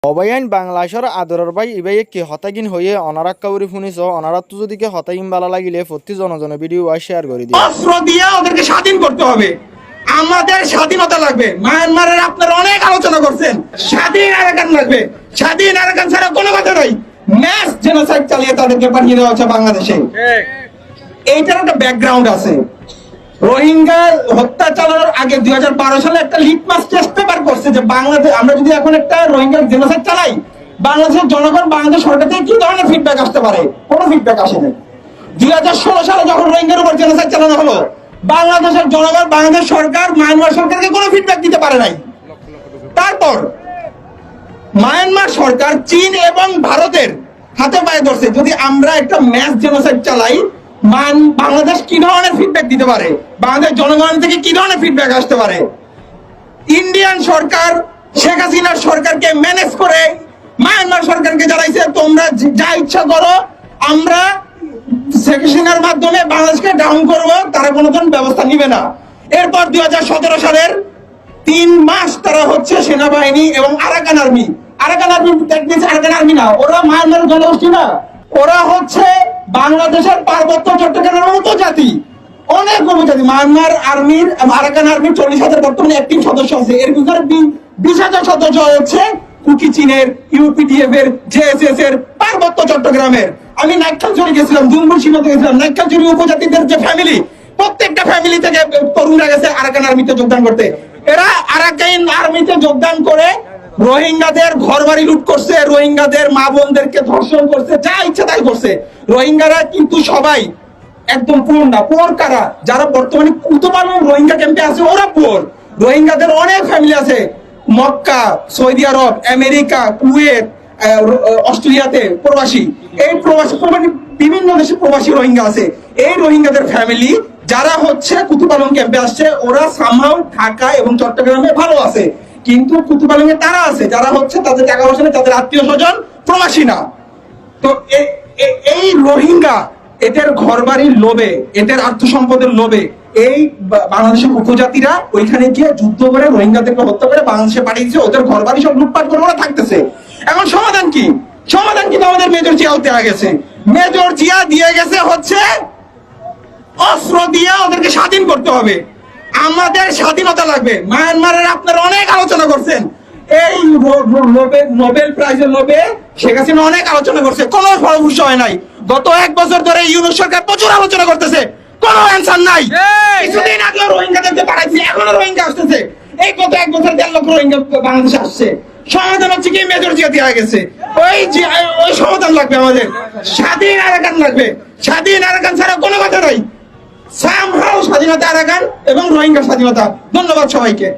অবায়ান বাংলাদেশের আদরের ভাই ইবাইয়ে কে হতাগিন হয়ে অনারাক্কাউরি শুনিছ অনারাত্তু যদি কে হতাগিন বালা লাগিলে প্রতি জনজনে ভিডিও শেয়ার করে দিই। অস্ত্র দিয়ে ওদেরকে স্বাধীন করতে হবে, আমাদের স্বাধীনতা লাগবে। মায়ানমারের আপনারা অনেক আলোচনা করছেন, স্বাধীন আরাকান লাগবে, স্বাধীন আরাকান ছাড়া কোনো কথা নাই। ম্যাস জেনোসাইড চালিয়ে তাদেরকে পাঠিয়ে দেওয়া হচ্ছে বাংলাদেশে। এইটার একটা ব্যাকগ্রাউন্ড আছে। রোহিঙ্গা হত্যা চালানোর আগে 2012 সালে একটা লিটমাস টেস্ট পেপার করছে যে বাংলাদেশ আমরা যদি এখন একটা রোহিঙ্গা জেনোসাইড চালাই, বাংলাদেশের জনগণ বাংলাদেশ সরকার থেকে কি ধরনের ফিডব্যাক আসতে পারে। কোনো ফিডব্যাক আসেনি। 2016 সালে যখন রোহিঙ্গার উপর জেনোসাইড চালানো হলো, বাংলাদেশের জনগণ বাংলাদেশ সরকার মায়ানমার সরকারকে কোনো ফিডব্যাক দিতে পারে নাই। তারপর মায়ানমার সরকার চীন এবং ভারতের হাতে পায়ে ধরছে যদি আমরা একটা ম্যাস জেনোসাইড চালাই বাংলাদেশ কি ধরনের ফিডব্যাক দিতে পারে, বাংলাদেশ জনগণ থেকে কি ধরনের ফিডব্যাক আসতে পারে। ইন্ডিয়ান সরকার শেখ হাসিনার সরকারকে ম্যানেজ করে মায়ানমার সরকারকে জানাইছে তোমরা যা ইচ্ছা করো, আমরা শেখ হাসিনার মাধ্যমে বাংলাদেশকে ডাউন করবো, তারা কোনো ধরনের ব্যবস্থা নিবে না। এরপর 2017 সালের 3 মাস তারা হচ্ছে সেনাবাহিনী এবং আরাকান আর্মি আরাকান আর্মি না, ওরা মায়ানমারের জনগোষ্ঠী না, ওরা হচ্ছে বাংলাদেশের পার্বত্য চট্টগ্রামের উপজাতি, অনেক উপজাতি। মায়ানমার আর্মির আরাকান আর্মির 40,000 বর্তমানে অ্যাক্টিভ সদস্য আছে, এর ভিতরে 20,000 সদস্য হচ্ছে কুকি চীনের, ইউপিডিএফ এর, জেএসএস এর, পার্বত্য চট্টগ্রামের। আমি নাইক্ষ্যংছড়ি গেছিলাম, দুমবুল সীমাতে গেছিলাম। নাইক্ষ্যংছড়ি উপজাতিদের যে ফ্যামিলি, প্রত্যেকটা ফ্যামিলি থেকে তরুণরা গেছে আরাকান আর্মিতে যোগদান করতে। এরা আরাকান আর্মিতে যোগদান করে রোহিঙ্গাদের ঘর বাড়ি লুট করছে, রোহিঙ্গাদের মা বোনদেরকে ধর্ষণ করছে, যা ইচ্ছা তাই করছে। রোহিঙ্গারা কিন্তু সবাই একদম পুর না। পুর কারা? যারা বর্তমানে কুতুবালু রোহিঙ্গা ক্যাম্পে আছে, ওরা পুর। রোহিঙ্গাদের অনেক ফ্যামিলি আছে মক্কা, সৌদি আরব, আমেরিকা, কুয়েত, অস্ট্রেলিয়াতে প্রবাসী। এই প্রবাসী বিভিন্ন দেশে প্রবাসী রোহিঙ্গা আছে। এই রোহিঙ্গাদের ফ্যামিলি যারা হচ্ছে কুতুবালং ক্যাম্পে আসছে, ওরা সামহাও ঢাকা এবং চট্টগ্রামে ভালো আছে, কিন্তু কুতুবালংয়ে তারা আছে যারা হচ্ছে তাদের টাকা পয়সা নেই, তাদের আত্মীয় স্বজন প্রবাসী না। তো এই রোহিঙ্গা এদের ঘর বাড়ির লোভে, এদের আর্থ সম্পদের লোভে এই বাংলাদেশের উপজাতিরা ওইখানে গিয়ে যুদ্ধ করে রোহিঙ্গাদেরকে হত্যা করে বাংলাদেশে পাঠিয়ে দিচ্ছে, ওদের ঘর বাড়ি সব লুটপাট করে ওরা থাকতেছে। এখন সমাধান কি? সমাধান কিন্তু আমাদের মেজর জিয়াও দেওয়া গেছে। মেজর জিয়া দিয়ে গেছে হচ্ছে অস্ত্র দিয়ে ওদেরকে স্বাধীন করতে হবে, আমাদের স্বাধীনতা লাগবে। মায়ানমারের আপনারা অনেক আলোচনা করছেন, এই নোবেল প্রাইজের লোভে শেখ হাসিনা অনেক আলোচনা করছে, কোনো ফলপ্রসূ হয় নাই। গত 1 বছর ধরে ইউনূস সরকার প্রচুর আলোচনা করতেছে, কোনো অ্যানসার নাই। কিছুদিন আগে রোহিঙ্গাদেরকে পাঠাইছে, এখনো রোহিঙ্গা আসতেছে। এই গত 1 বছর 1.5 লক্ষ রোহিঙ্গা বাংলাদেশে আসছে। সমাধান হচ্ছে কি? মেজর জিয়া দেওয়া গেছে, ওই সমাধান লাগবে আমাদের। স্বাধীন আরাকান লাগবে, স্বাধীন আরাকান ছাড়া কোনো কথা নাই। সামহাও স্বাধীনতা আরাকান এবং রোহিঙ্গা স্বাধীনতা। ধন্যবাদ সবাইকে।